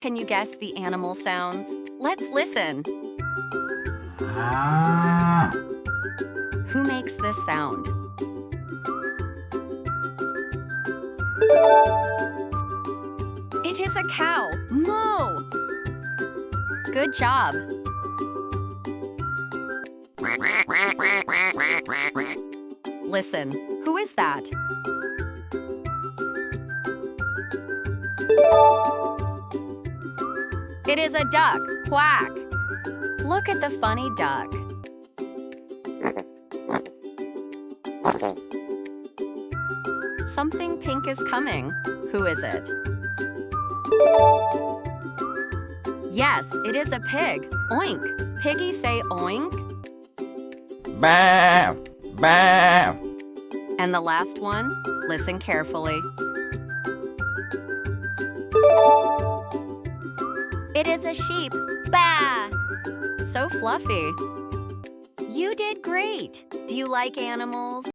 Can you guess the animal sounds? Let's listen. Who makes this sound? It is a cow. Moo! Good job. Listen, who is that? It is a duck. Quack! Look at the funny duck. Something pink is coming. Who is it? Yes, it is a pig. Oink! Piggy say oink. Bah! Bah! And the last one, listen carefully. It is a sheep. Bah! So fluffy. You did great. Do you like animals?